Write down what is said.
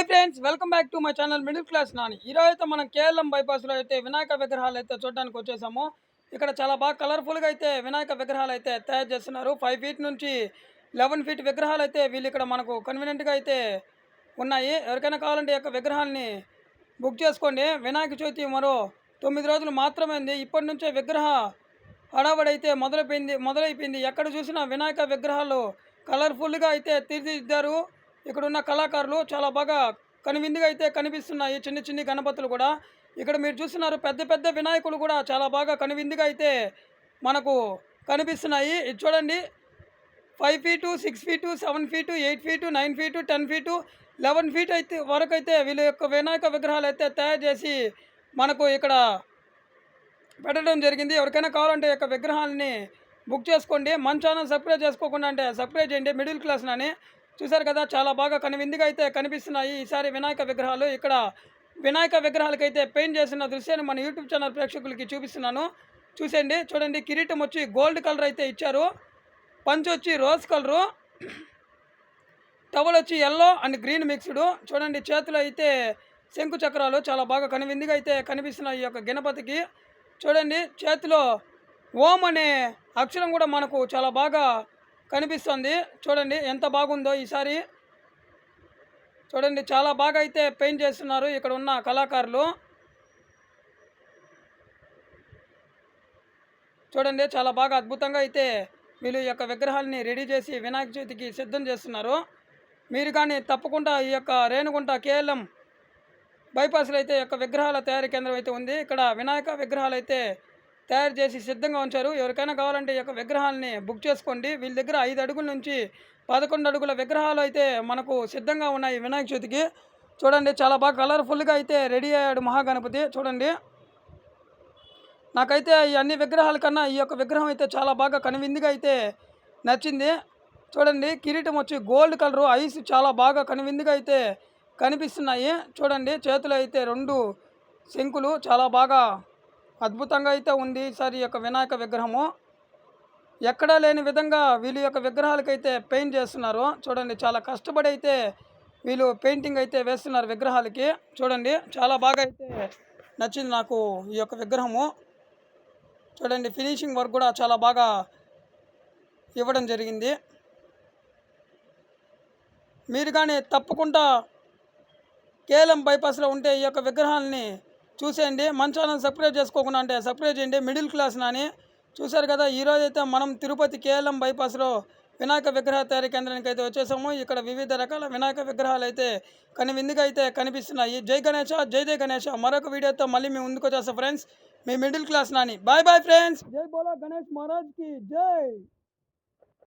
Hi friends, welcome back to my channel middle class Nani. ఈరోజు అయితే మనం కేఎల్ఎం బైపాస్లో అయితే వినాయక విగ్రహాలు అయితే చూడడానికి వచ్చేసాము. ఇక్కడ చాలా బాగా కలర్ఫుల్గా అయితే వినాయక విగ్రహాలు అయితే తయారు చేస్తున్నారు. 5 ఫీట్ నుంచి 11 ఫీట్ విగ్రహాలు అయితే వీళ్ళు ఇక్కడ మనకు కన్వీనియంట్గా అయితే ఉన్నాయి. ఎవరికైనా కావాలంటే ఈ యొక్క విగ్రహాలని బుక్ చేసుకోండి. వినాయక చవితి మరో 9 రోజులు మాత్రమే ఉంది. ఇప్పటి నుంచే విగ్రహ హడావడి అయితే మొదలైపోయింది. ఎక్కడ చూసినా వినాయక విగ్రహాలు కలర్ఫుల్గా అయితే తీర్చిదిద్దారు. ఇక్కడ ఉన్న కళాకారులు చాలా బాగా కనువిందుగా అయితే కనిపిస్తున్నాయి. చిన్న చిన్న గణపతులు కూడా ఇక్కడ మీరు చూస్తున్నారు. పెద్ద పెద్ద వినాయకులు కూడా చాలా బాగా కనువిందుగా అయితే మనకు కనిపిస్తున్నాయి. ఇది చూడండి, 5 feet, 6 feet, 7 feet, 8 feet, 9 feet, 10 feet, 11 feet అయితే వరకు అయితే వీళ్ళ యొక్క వినాయక విగ్రహాలు అయితే తయారు చేసి మనకు ఇక్కడ పెట్టడం జరిగింది. ఎవరికైనా కావాలంటే ఈ యొక్క విగ్రహాలని బుక్ చేసుకోండి. మన ఛానల్ సబ్స్క్రైబ్ చేసుకోకుండా అంటే సబ్స్క్రైబ్ చేయండి. మిడిల్ క్లాస్ నాని చూసారు కదా, చాలా బాగా కనువిందుగా అయితే కనిపిస్తున్నాయి ఈసారి వినాయక విగ్రహాలు. ఇక్కడ వినాయక విగ్రహాలకైతే పెయింట్ చేసిన దృశ్యాన్ని మన యూట్యూబ్ ఛానల్ ప్రేక్షకులకి చూపిస్తున్నాను. చూసేయండి. చూడండి, కిరీటం వచ్చి గోల్డ్ కలర్ అయితే ఇచ్చారు, పంచ్ వచ్చి రోజ్ కలరు, టవల్ వచ్చి ఎల్లో అండ్ గ్రీన్ మిక్స్డ్. చూడండి, చేతులు అయితే శంకు చక్రాలు చాలా బాగా కనువిందుగా అయితే కనిపిస్తున్నాయి ఈ యొక్క గణపతికి. చూడండి, చేతిలో ఓం అనే అక్షరం కూడా మనకు చాలా బాగా కనిపిస్తుంది. చూడండి ఎంత బాగుందో ఈసారి. చూడండి, చాలా బాగా అయితే పెయింట్ చేస్తున్నారు ఇక్కడ ఉన్న కళాకారులు. చూడండి, చాలా బాగా అద్భుతంగా అయితే వీళ్ళు ఈ యొక్క విగ్రహాలని రెడీ చేసి వినాయక చవితికి సిద్ధం చేస్తున్నారు. మీరు కానీ తప్పకుండా ఈ యొక్క రేణుగుంట కేఎల్ఎం బైపాస్లో అయితే యొక్క విగ్రహాల తయారీ కేంద్రం అయితే ఉంది. ఇక్కడ వినాయక విగ్రహాలు అయితే తయారు చేసి సిద్ధంగా ఉంచారు. ఎవరికైనా కావాలంటే ఈ యొక్క విగ్రహాలని బుక్ చేసుకోండి. వీళ్ళ దగ్గర 5 అడుగుల నుంచి 11 అడుగుల విగ్రహాలు అయితే మనకు సిద్ధంగా ఉన్నాయి వినాయక చవితికి. చూడండి, చాలా బాగా కలర్ఫుల్గా అయితే రెడీ అయ్యాడు మహాగణపతి. చూడండి, నాకైతే ఈ అన్ని విగ్రహాల కన్నా ఈ యొక్క విగ్రహం అయితే చాలా బాగా కనువిందుగా అయితే నచ్చింది. చూడండి, కిరీటం వచ్చి గోల్డ్ కలరు, ఐస్ చాలా బాగా కనువిందుగా అయితే కనిపిస్తున్నాయి. చూడండి, చేతులు అయితే 2 శంకులు చాలా బాగా అద్భుతంగా అయితే ఉంది ఈసారి యొక్క వినాయక విగ్రహము. ఎక్కడా లేని విధంగా వీళ్ళ యొక్క విగ్రహాలకైతే పెయింట్ చేస్తున్నారు. చూడండి, చాలా కష్టపడి అయితే వీళ్ళు పెయింటింగ్ అయితే వేస్తున్నారు విగ్రహాలకి. చూడండి, చాలా బాగా అయితే నచ్చింది నాకు ఈ యొక్క విగ్రహము. చూడండి, ఫినిషింగ్ వర్క్ కూడా చాలా బాగా ఇవ్వడం జరిగింది. మీరు కానీ తప్పకుండా కేఎల్ఎం బైపాస్లో ఉంటే ఈ యొక్క విగ్రహాలని చూసేయండి. మన ఛానల్ సబ్స్క్రైబ్ చేసుకోకుండా అంటే సబ్స్క్రైబ్ చేయండి. మిడిల్ క్లాస్ నాని చూశారు కదా, ఈరోజు అయితే మనం తిరుపతి కేఎల్ఎం బైపాస్లో వినాయక విగ్రహ తయారీ కేంద్రానికి అయితే వచ్చేసాము. ఇక్కడ వివిధ రకాల వినాయక విగ్రహాలు అయితే కనువిందుగా అయితే కనిపిస్తున్నాయి. జై గణేష, జై జై గణేష. మరొక వీడియోతో మళ్ళీ మేము ముందుకు వచ్చేస్తాం ఫ్రెండ్స్. మీ middle class Nani. Bye bye friends. జై బోలో గణేష్ మహారాజ్ కి జై.